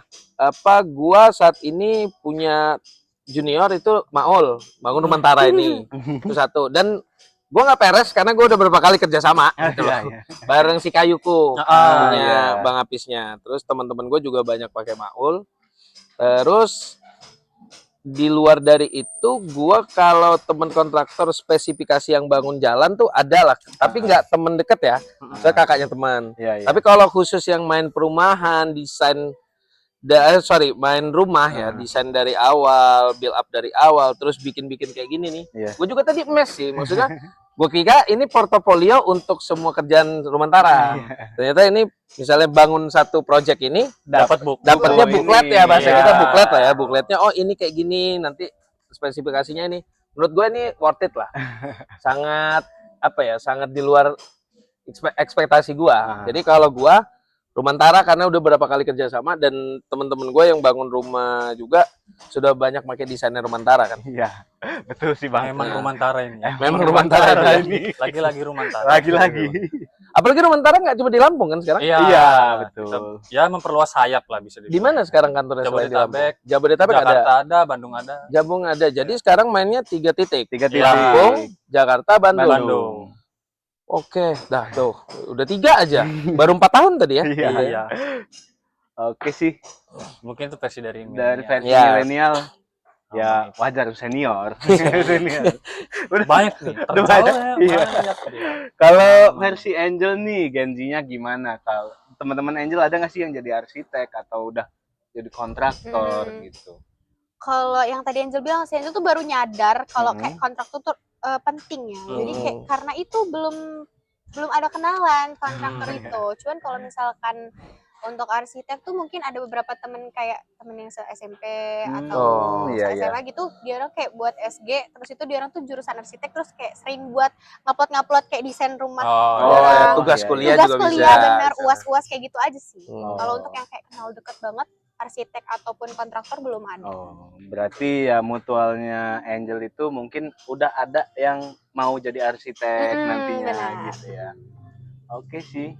gua saat ini punya junior itu Maul, bangun Rumantara ini. Itu satu. Dan gua nggak peres karena gua udah beberapa kali kerja sama gitu loh. Bareng si Kayuku, punya Bang Apisnya. Terus teman-teman gua juga banyak pakai Maul. Terus di luar dari itu, gua kalau temen kontraktor spesifikasi yang bangun jalan tuh ada lah, tapi nggak temen deket ya, saya kakaknya teman. Tapi kalau khusus yang main perumahan, desain, main rumah ya, desain dari awal, build up dari awal, terus bikin-bikin kayak gini nih. Gue juga tadi emes sih, maksudnya gue kira ini portofolio untuk semua kerjaan Rumantara. Ternyata ini misalnya bangun satu project ini dapatnya buklet ya, bahasa kita buklet lah ya, bukletnya oh ini kayak gini, nanti spesifikasinya ini. Menurut gue ini worth it lah. Sangat sangat di luar ekspektasi gue. Jadi kalau gue Rumantara karena udah berapa kali kerja sama, dan teman-teman gue yang bangun rumah juga sudah banyak pakai desainer Rumantara kan. Iya, betul sih Bang. Memang Rumantara ini. Memang Rumantara ini. Lagi-lagi Rumantara. Lagi-lagi. Apalagi Rumantara nggak cuma di Lampung kan sekarang? Iya, betul. Ya memperluas sayap lah bisa dibilang. Di mana sekarang kantornya selain di Lampung? Jabodetabek ada. Jakarta ada, Bandung ada. Jabung ada. Jadi sekarang mainnya 3 titik. 3 titik. Lampung, Jakarta, Bandung. Oke, dah tuh. Udah 3 aja. Baru 4 tahun tadi ya. Iya. Oke sih, Mungkin itu versi dari dari milenial. versi Ya. milenial Oh, ya baik. wajar senior. Senior. Banyak nih, Udah terjauh banyak, ya, iya. banyak dia. Kalau Pengalaman. versi Angel nih, Genzinya gimana? Kalau teman-teman Angel ada nggak sih yang jadi arsitek atau udah jadi kontraktor gitu? Kalau yang tadi Angel bilang, si Angel tuh baru nyadar kalau Mhm. kayak kontraktor tuh penting ya. Jadi Mhm. kayak karena itu belum ada kenalan kontraktor Hmm, itu. Cuman kalau misalkan untuk arsitek tuh mungkin ada beberapa temen kayak temen yang se-SMP atau Oh, iya, iya. se-SMA gitu, dia orang kayak buat SG, terus itu dia orang tuh jurusan arsitek, terus kayak sering buat ngupload kayak desain rumah. Oh, Oh, ya, Orang tugas iya, kuliah tugas juga kuliah bisa. bener, Bisa. uas-uas kayak gitu aja sih. Hmm. Kalau untuk yang kayak kenal deket banget arsitek ataupun kontraktor belum ada. Oh, berarti ya mutualnya Angel itu mungkin udah ada yang mau jadi arsitek nantinya benar. gitu ya. Oke sih.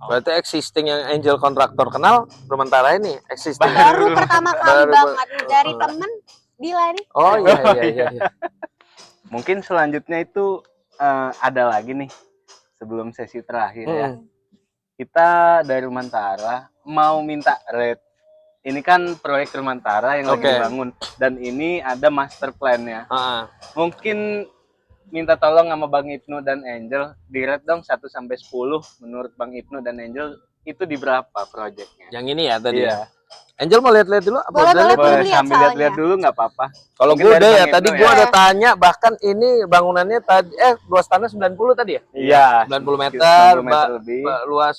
Berarti existing yang Angel kontraktor kenal Rumantara ini existing. Baru pertama kali Baru- banget dari Oh. temen Dila nih. Oh iya iya iya. Mungkin selanjutnya itu ada lagi nih sebelum sesi terakhir ya. Kita dari Rumantara mau minta rate. Ini kan proyek Rumantara yang lagi Oke. dibangun dan ini ada master plan-nya. Ah, Mungkin minta tolong sama Bang Ibnu dan Angel di rate dong 1 sampai 10 menurut Bang Ibnu dan Angel itu di berapa proyeknya? yang ini ya tadi. Iya. Ya. Angel mau lihat-lihat dulu apa Boleh, udah boleh, lihat? boleh. Boleh lihat sambil lihat-lihat soalnya. dulu nggak apa-apa. Kalau Mungkin gue dari udah ya Bang tadi Ibnu gue ya. ada tanya bahkan ini bangunannya tadi luas tanah 90 tadi ya? Iya. 90 meter, 90 meter lebih. luas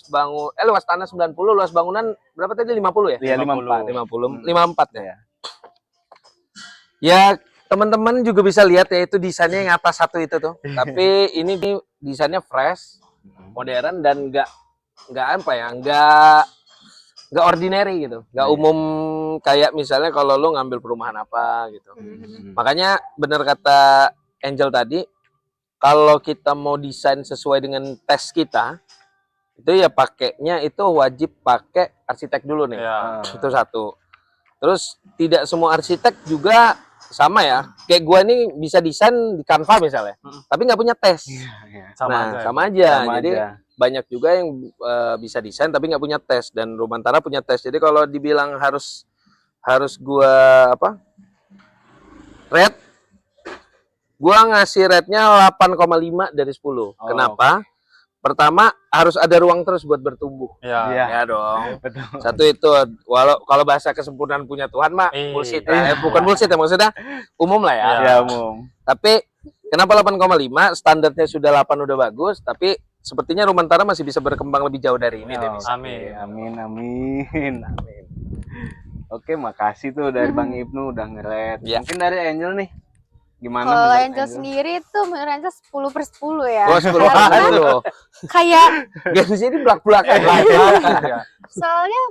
luas tanah 90, luas bangunan berapa tadi 50 ya? Iya 54. 50, 54 ya. Iya. Ya, teman-teman juga bisa lihat ya itu desainnya yang atas satu itu tuh. Tapi ini desainnya fresh, modern dan nggak apa ya, nggak ordinary gitu, nggak Iya. umum kayak misalnya kalau lo ngambil perumahan apa gitu. Hmm. Makanya bener kata Angel tadi, kalau kita mau desain sesuai dengan tes kita, itu ya pakainya itu wajib pakai arsitek dulu nih. Ya. Itu satu. Terus tidak semua arsitek juga sama ya. Kayak gua ini bisa desain di Canva misalnya, tapi nggak punya tes. Iya. Sama Nah, aja. sama aja. Sama Jadi aja. banyak juga yang bisa desain tapi nggak punya tes, dan Rumantara punya tes. Jadi kalau dibilang harus gua apa? Rate, gua ngasih rate-nya 8,5 dari 10. Oh. Kenapa? Pertama, harus ada ruang terus buat bertumbuh. Ya. Iya. Ya dong. Betul. Satu itu, kalau bahasa kesempurnaan punya Tuhan mah bullshit lah. Bukan bullshit ya, maksudnya umum lah ya. Iya. Ya umum. Tapi kenapa 8,5? Standarnya sudah 8 udah bagus, tapi sepertinya Rumantara masih bisa berkembang lebih jauh dari ini deh. Oh, bisa. Amin. Amin, amin, amin. Oke, makasih tuh dari Bang Ibnu udah ngeret. Ya. Mungkin dari Angel nih, gimana? Kalau menurut Angel sendiri tuh menurut Angel 10/10 ya. Gua 10 Karena loh. kayak Genzi ini belak-belakan lah. Ya. soalnya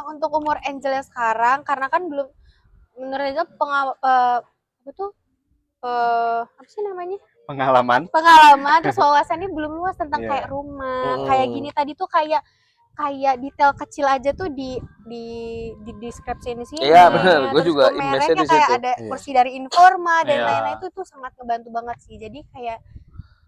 untuk umur Angel yang sekarang, karena kan belum, menurut Angel apa tuh apa sih namanya, pengalaman? terus wawasannya belum luas tentang Iya. kayak rumah kayak gini tadi tuh, kayak detail kecil aja tuh di deskripsi ini sih. Iya, bener. Gua Terus juga tuh image-nya mereknya di kayak situ. ada Iya. kursi dari Informa dan Iya. lain-lain, itu tuh sangat ngebantu banget sih. Jadi kayak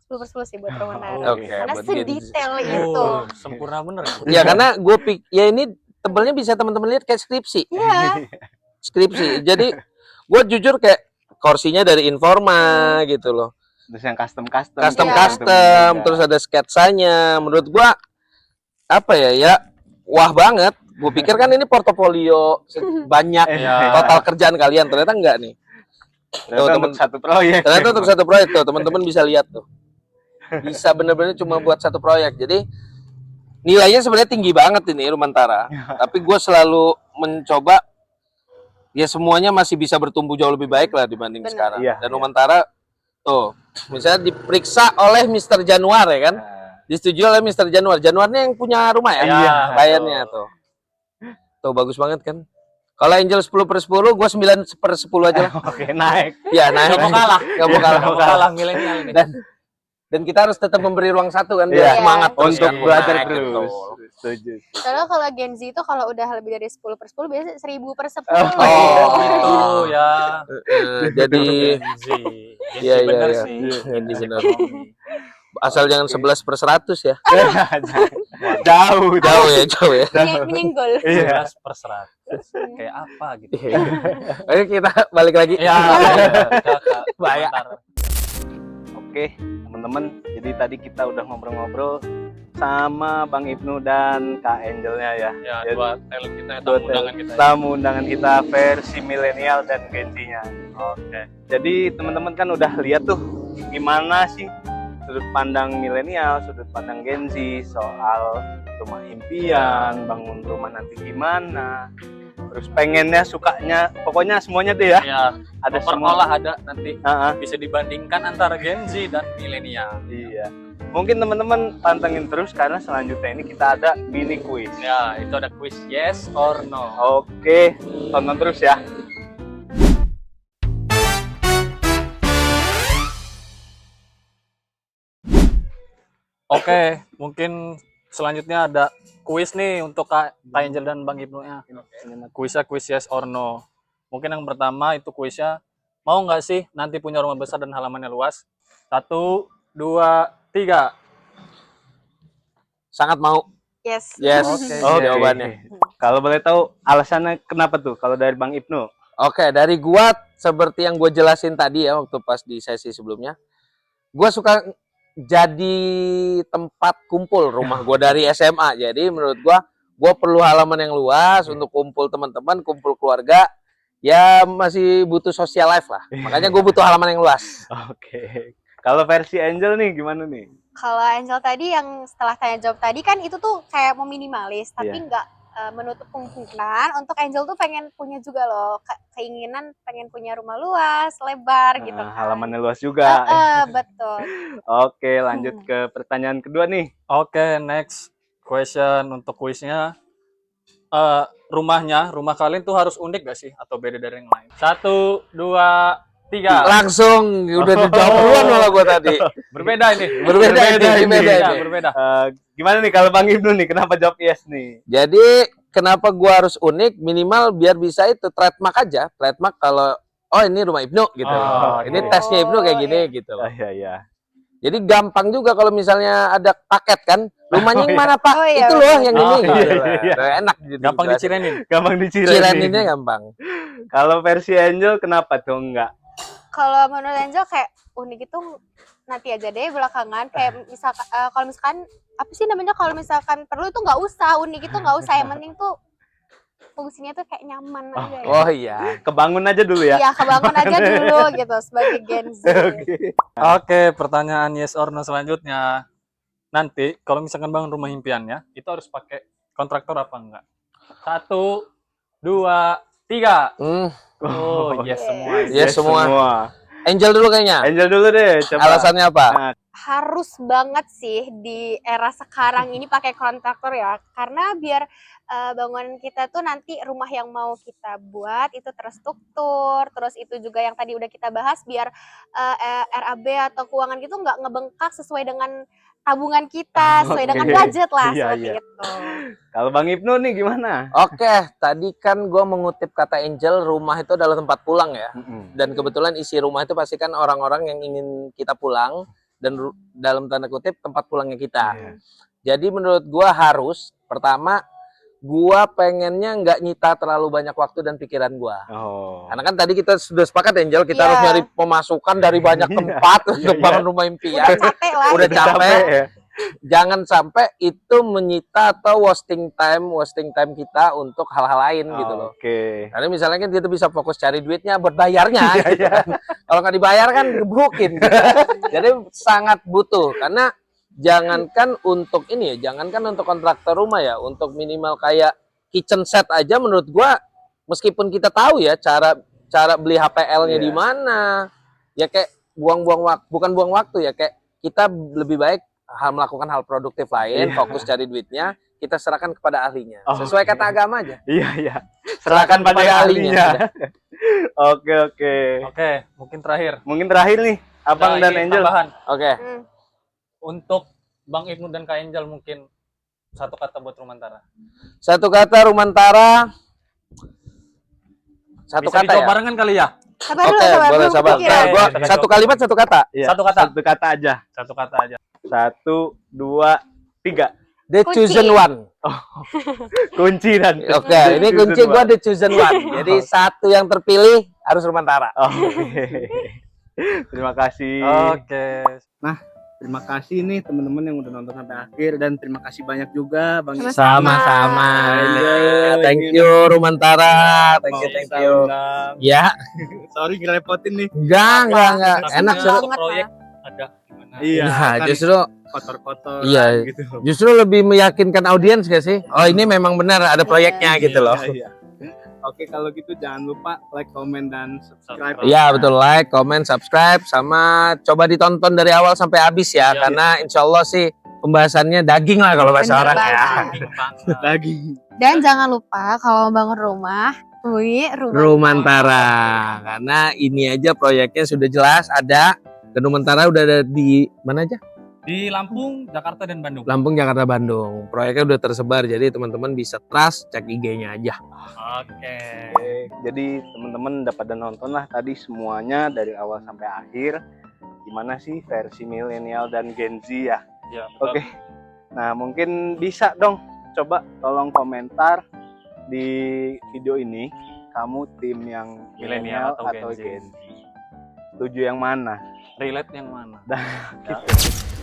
10/10 sih buat Rumantara. Oke, Karena buat Genzi. sedetail itu. Oh, sempurna bener. Ya karena gue ya ini tebelnya bisa teman-teman lihat kayak skripsi. Iya. Skripsi. Jadi gue jujur kayak kursinya dari Informa gitu loh. Terus yang custom-custom. Custom, terus ada sketsanya. Menurut gua apa ya wah banget. Gue pikir kan ini portofolio banyak Iya. total kerjaan kalian, ternyata enggak nih. Ternyata Tuh, untuk satu proyek. Ternyata untuk satu proyek tuh teman-teman bisa lihat tuh. Bisa bener-bener cuma buat satu proyek. Jadi nilainya sebenarnya tinggi banget ini Rumantara. Tapi gue selalu mencoba ya semuanya masih bisa bertumbuh jauh lebih baik lah dibanding Bener. sekarang. Iya, Dan iya. Rumantara tuh misalnya diperiksa oleh Mr. Januar ya kan. Disetujui oleh Mr. Januar. Januarnya yang punya rumah ya? Iya, Bayarnya tuh. Tuh bagus banget kan. Kalau Angel 10/10, gue 9/10 aja lah. Oke, naik. Ya, nah Gak mau kalah. Gak mau kalah. Gak mau kalah milenial ini. Dan kita harus tetap memberi ruang satu kan, Iya. biar semangat terus Untuk kan, belajar naik, terus. gitu. Setuju. Soalnya kalau Gen Z itu kalau udah lebih dari 10/10 biasanya 1000/10. Oh, gitu ya. Jadi Genzi. Genzi Iya, iya, bener iya. sih. Genzi bener. Ekonomi. Asal jangan 11/100 ya. Jauh, Jauh ya, jauh ya. Menyenggol. Iya. 11/100. Kayak apa gitu. Oke, kita balik lagi. Ya, Bahaya. Oke, teman-teman. Jadi tadi kita udah ngobrol-ngobrol sama Bang Ibnu dan Kak Angelnya ya. Ya, Jadi, dua talent kita, dua tamu undangan kita. tamu undangan kita versi milenial dan Gen Z-nya. Oke. Jadi teman-teman kan udah lihat tuh gimana sih sudut pandang milenial, sudut pandang Gen Z soal rumah impian, bangun rumah nanti gimana. Terus pengennya, sukanya, pokoknya semuanya deh ya. Ya, Ada olah ada nanti Heeh. bisa dibandingkan antara Gen Z dan milenial. Iya. Mungkin teman-teman pantengin terus karena selanjutnya ini kita ada mini quiz. Ya, itu ada quiz yes or no. Oke, tonton terus ya. Oke, mungkin selanjutnya ada kuis nih untuk Kak Angel dan Bang Ibnu ya. Kuisnya kuis yes or no. Mungkin yang pertama itu kuisnya, mau nggak sih nanti punya rumah besar dan halamannya luas? 1, 2, 3. Sangat mau. Yes. Yes. Oke. Jawabannya. Kalau boleh tahu alasannya kenapa tuh? Kalau dari Bang Ibnu? Oke, dari gua seperti yang gue jelasin tadi ya waktu pas di sesi sebelumnya. Gua suka jadi tempat kumpul rumah gua dari SMA. Jadi menurut gua perlu halaman yang luas untuk kumpul teman-teman, kumpul keluarga. Ya masih butuh social life lah. Makanya gue butuh halaman yang luas. Oke. Kalau versi Angel nih gimana nih? Kalau Angel tadi yang setelah tanya jawab tadi kan itu tuh kayak meminimalis, tapi Iya. nggak menutup kemungkinan untuk Angel tuh pengen punya juga loh keinginan pengen punya rumah luas, lebar gitu kan. Halamannya luas juga. Betul. Oke, lanjut ke pertanyaan kedua nih. Oke, next question untuk kuisnya. Rumah kalian tuh harus unik gak sih atau beda dari yang lain? 1, 2, 3. Langsung udah dijawab duluan malah gue tadi. Berbeda ini. Berbeda ini. Berbeda. Gimana nih kalau Bang Ibnu nih? Kenapa jawab yes nih? Jadi kenapa gua harus unik? Minimal biar bisa itu trademark aja. Trademark kalau oh ini rumah Ibnu gitu. Oh, Ini gitu. tesnya Ibnu kayak gini gitu. Iya. Jadi gampang juga kalau misalnya ada paket kan. Rumahnya yang mana Pak? Oh, iya, Itu loh betul. yang ini. Oh, Gitu iya, lah. iya. Nah, enak gitu. Gampang dicirenin. Gampang dicirenin. Cireninnya gampang. Kalau versi Angel kenapa tuh enggak? Kalau menurut Angel kayak unik itu nanti aja deh belakangan. Kayak misalkan kalau misalkan apa sih namanya kalau misalkan perlu itu nggak usah, unik itu nggak usah. Yang penting tuh fungsinya tuh kayak nyaman aja. Ya. Oh iya. Kebangun aja dulu ya. Iya, kebangun aja dulu gitu sebagai Gen Z. Oke, pertanyaan yes or no selanjutnya. Nanti kalau misalkan bangun rumah impiannya, itu harus pakai kontraktor apa enggak? 1, 2, 3. Oh, yes semua. Yes, semua. Angel dulu kayaknya. Angel dulu deh, coba. Alasannya apa? Harus banget sih di era sekarang ini pakai kontraktor ya, karena biar bangunan kita tuh nanti rumah yang mau kita buat itu terstruktur, terus itu juga yang tadi udah kita bahas biar RAB atau keuangan gitu nggak ngebengkak sesuai dengan tabungan kita, sesuai dengan budget lah seperti itu. Kalau Bang Ibnu nih gimana? Oke, tadi kan gue mengutip kata Angel, rumah itu adalah tempat pulang ya. Dan kebetulan isi rumah itu pasti kan orang-orang yang ingin kita pulang dan dalam tanda kutip tempat pulangnya kita. Jadi menurut gue harus pertama gue pengennya nggak nyita terlalu banyak waktu dan pikiran gue. Karena kan tadi kita sudah sepakat Angel, kita harus nyari pemasukan dari banyak tempat untuk bangun rumah impian. Udah capek lah. Udah gitu. capek. Jangan sampai itu menyita atau wasting time kita untuk hal-hal lain gitu loh. Oke. Karena misalnya kan kita bisa fokus cari duitnya buat bayarnya gitu kan. Kalau nggak dibayar kan gebukin. Gitu. Jadi sangat butuh karena jangankan untuk ini ya, jangankan untuk kontraktor rumah ya, untuk minimal kayak kitchen set aja menurut gua meskipun kita tahu ya cara beli HPL-nya di mana, ya kayak buang-buang waktu, bukan buang waktu ya, kayak kita lebih baik melakukan hal produktif lain, fokus cari duitnya, kita serahkan kepada ahlinya. Sesuai kata agama aja. Iya. Serahkan pada ahlinya. Oke. Mungkin terakhir. Mungkin terakhir nih, Abang dan Angel. Tambahan. Oke. Untuk Bang Ibnu dan Kak Angel mungkin satu kata buat Rumantara. Satu kata Rumantara. Satu Bisa kata dijawab ya. barengan kali ya? Oke, boleh sabar. Gua satu kalimat satu kata. Iya, Satu kata. Satu kata aja. Satu kata aja. 1, 2, 3. The Kunci. chosen one. Kunci nanti. Oke, ini kunci gua the chosen one. Jadi satu yang terpilih harus Rumantara. Oke. Terima kasih. Oke. Terima kasih nih teman-teman yang udah nonton sampai akhir, dan terima kasih banyak juga Bang Isan. Sama-sama. Enjoy. Thank you Rumantara. Thank you, Mau thank kita you. undang. Ya, Sorry ngerepotin nih. enggak. Tapi Enak kan seru. untuk proyek ada gimana? Iya, Nah, kan justru kotor-kotor Iya. gitu. justru lebih meyakinkan audiens gak sih? Oh, ini memang benar ada proyeknya gitu loh. Iya, iya. Oke, kalau gitu jangan lupa like, comment, dan subscribe. Iya betul, like, comment, subscribe, sama coba ditonton dari awal sampai habis ya, Iya, karena insya Allah sih pembahasannya daging lah kalau bahasa Bener orang ya. banget. Lagi. Dan jangan lupa kalau bangun rumah, rumah. Rumantara, karena ini aja proyeknya sudah jelas ada, dan Rumantara udah ada di mana aja? Di Lampung, Jakarta, dan Bandung. Lampung, Jakarta, Bandung. Proyeknya udah tersebar, jadi teman-teman bisa trust, cek IG-nya aja. Oke. Oke, jadi teman-teman dapat nonton lah tadi semuanya dari awal sampai akhir. Gimana sih versi milenial dan Gen Z ya? Ya, Oke. Nah, mungkin bisa dong coba tolong komentar di video ini, kamu tim yang milenial atau Gen Z. Setuju yang mana? Relate yang mana? Gitu.